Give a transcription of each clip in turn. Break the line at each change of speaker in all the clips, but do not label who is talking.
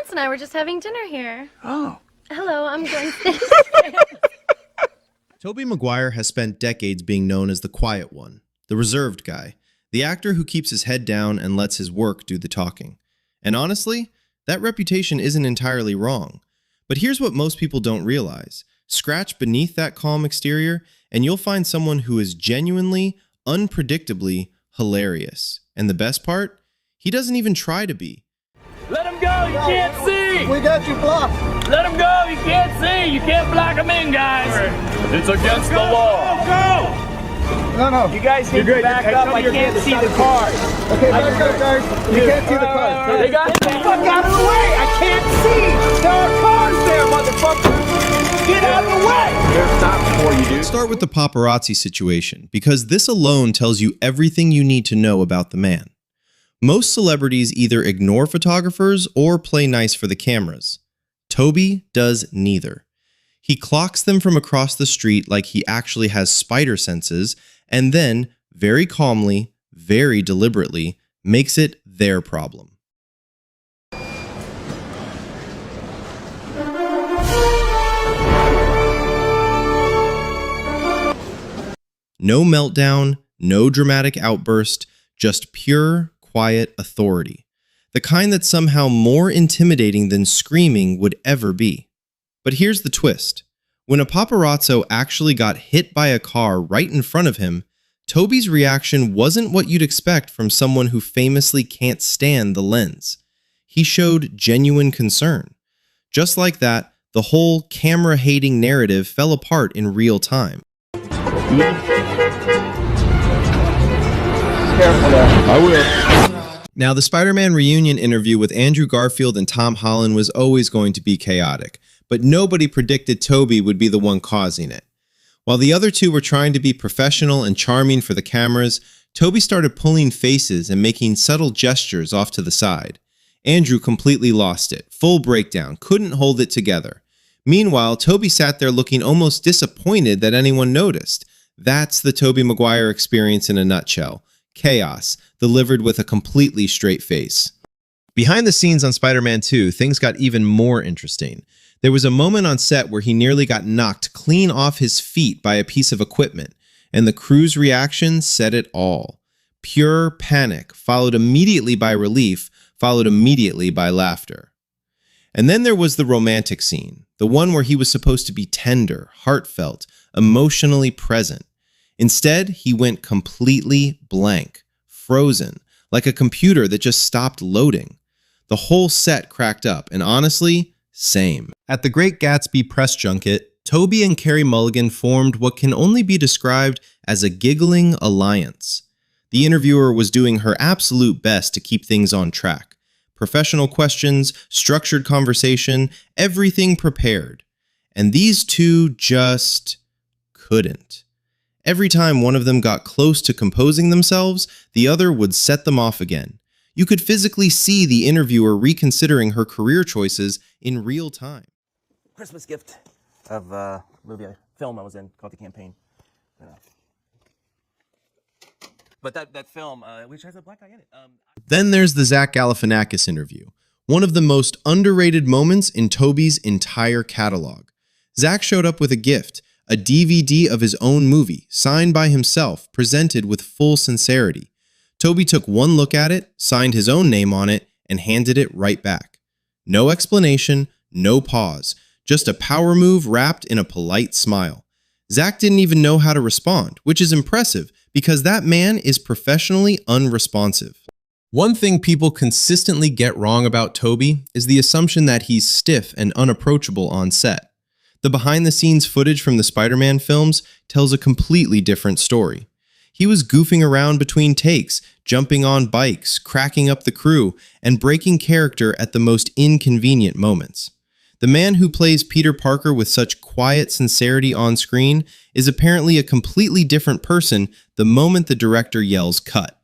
parents and I were just having dinner here.
Oh.
Hello, I'm Gwen.
Tobey Maguire has spent decades being known as the quiet one, the reserved guy, the actor who keeps his head down and lets his work do the talking. And honestly, that reputation isn't entirely wrong. But here's what most people don't realize. Scratch beneath that calm exterior, and you'll find someone who is genuinely, unpredictably hilarious. And the best part? He doesn't even try to be.
Let him go, you can't see!
We got you blocked.
Let him go, you can't see! You can't block him in, guys! It's against the law!
Go! No.
You guys need to back up, I can't see the cars!
Okay, back up, guys. You can't see the cars.
They got the fuck out of the way! I can't see! There are cars there, motherfucker! Get out of the way! They're stopped before you do.
Let's start with the paparazzi situation, because this alone tells you everything you need to know about the man. Most celebrities either ignore photographers or play nice for the cameras. Tobey does neither. He clocks them from across the street like he actually has spider senses, and then, very calmly, very deliberately, makes it their problem. No meltdown, no dramatic outburst, just pure, quiet authority. The kind that's somehow more intimidating than screaming would ever be. But here's the twist. When a paparazzo actually got hit by a car right in front of him, Tobey's reaction wasn't what you'd expect from someone who famously can't stand the lens. He showed genuine concern. Just like that, the whole camera-hating narrative fell apart in real time.
Careful there. I will.
Now, the Spider-Man reunion interview with Andrew Garfield and Tom Holland was always going to be chaotic, but nobody predicted Tobey would be the one causing it. While the other two were trying to be professional and charming for the cameras, Tobey started pulling faces and making subtle gestures off to the side. Andrew completely lost it, full breakdown, couldn't hold it together. Meanwhile, Tobey sat there looking almost disappointed that anyone noticed. That's the Tobey Maguire experience in a nutshell. Chaos, delivered with a completely straight face. Behind the scenes on Spider-Man 2, things got even more interesting. There was a moment on set where he nearly got knocked clean off his feet by a piece of equipment, and the crew's reaction said it all. Pure panic, followed immediately by relief, followed immediately by laughter. And then there was the romantic scene, the one where he was supposed to be tender, heartfelt, emotionally present. Instead, he went completely blank, frozen, like a computer that just stopped loading. The whole set cracked up, and honestly, same. At the Great Gatsby press junket, Tobey and Carey Mulligan formed what can only be described as a giggling alliance. The interviewer was doing her absolute best to keep things on track. Professional questions, structured conversation, everything prepared. And these two just couldn't. Every time one of them got close to composing themselves, the other would set them off again. You could physically see the interviewer reconsidering her career choices in real time.
Christmas gift of a film I was in called The Campaign. But that film, which has a black guy in it.
Then there's the Zach Galifianakis interview, one of the most underrated moments in Tobey's entire catalog. Zach showed up with a gift, a DVD of his own movie, signed by himself, presented with full sincerity. Tobey took one look at it, signed his own name on it, and handed it right back. No explanation, no pause, just a power move wrapped in a polite smile. Zach didn't even know how to respond, which is impressive because that man is professionally unresponsive. One thing people consistently get wrong about Tobey is the assumption that he's stiff and unapproachable on set. The behind-the-scenes footage from the Spider-Man films tells a completely different story. He was goofing around between takes, jumping on bikes, cracking up the crew, and breaking character at the most inconvenient moments. The man who plays Peter Parker with such quiet sincerity on screen is apparently a completely different person the moment the director yells cut.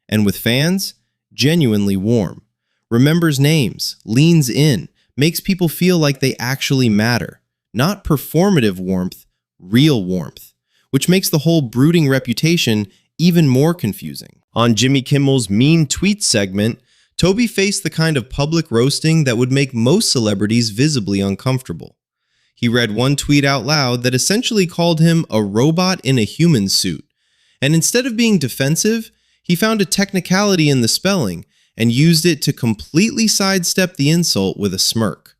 And with fans, genuinely warm. Remembers names, leans in, makes people feel like they actually matter. Not performative warmth, real warmth, which makes the whole brooding reputation even more confusing. On Jimmy Kimmel's Mean Tweets segment, Tobey faced the kind of public roasting that would make most celebrities visibly uncomfortable. He read one tweet out loud that essentially called him a robot in a human suit, and instead of being defensive, he found a technicality in the spelling and used it to completely sidestep the insult with a smirk.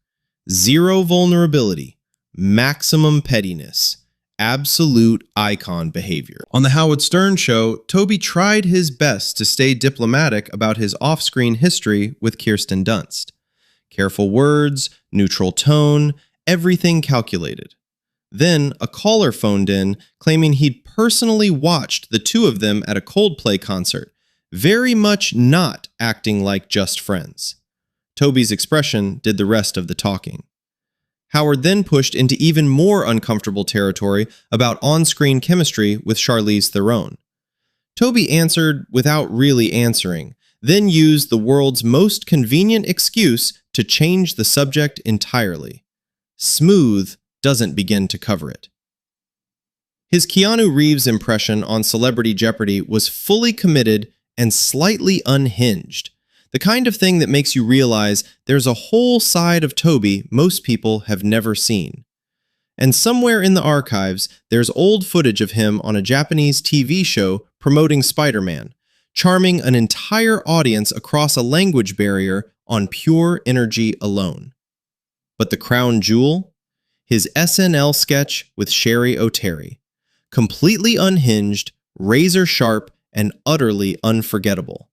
Zero vulnerability, maximum pettiness, absolute icon behavior. On the Howard Stern show, Tobey tried his best to stay diplomatic about his off-screen history with Kirsten Dunst. Careful words, neutral tone, everything calculated. Then a caller phoned in claiming he'd personally watched the two of them at a Coldplay concert, very much not acting like just friends. Tobey's expression did the rest of the talking. Howard then pushed into even more uncomfortable territory about on-screen chemistry with Charlize Theron. Tobey answered without really answering, then used the world's most convenient excuse to change the subject entirely. Smooth doesn't begin to cover it. His Keanu Reeves impression on Celebrity Jeopardy was fully committed and slightly unhinged, the kind of thing that makes you realize there's a whole side of Tobey most people have never seen. And somewhere in the archives, there's old footage of him on a Japanese TV show promoting Spider-Man, charming an entire audience across a language barrier on pure energy alone. But the crown jewel? His SNL sketch with Sherry O'Terry. Completely unhinged, razor sharp, and utterly unforgettable.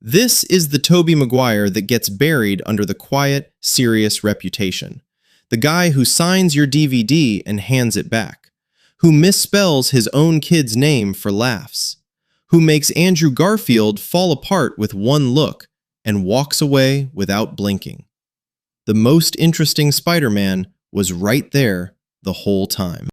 This is the Tobey Maguire that gets buried under the quiet, serious reputation. The guy who signs your DVD and hands it back. Who misspells his own kid's name for laughs. Who makes Andrew Garfield fall apart with one look and walks away without blinking. The most interesting Spider-Man was right there the whole time.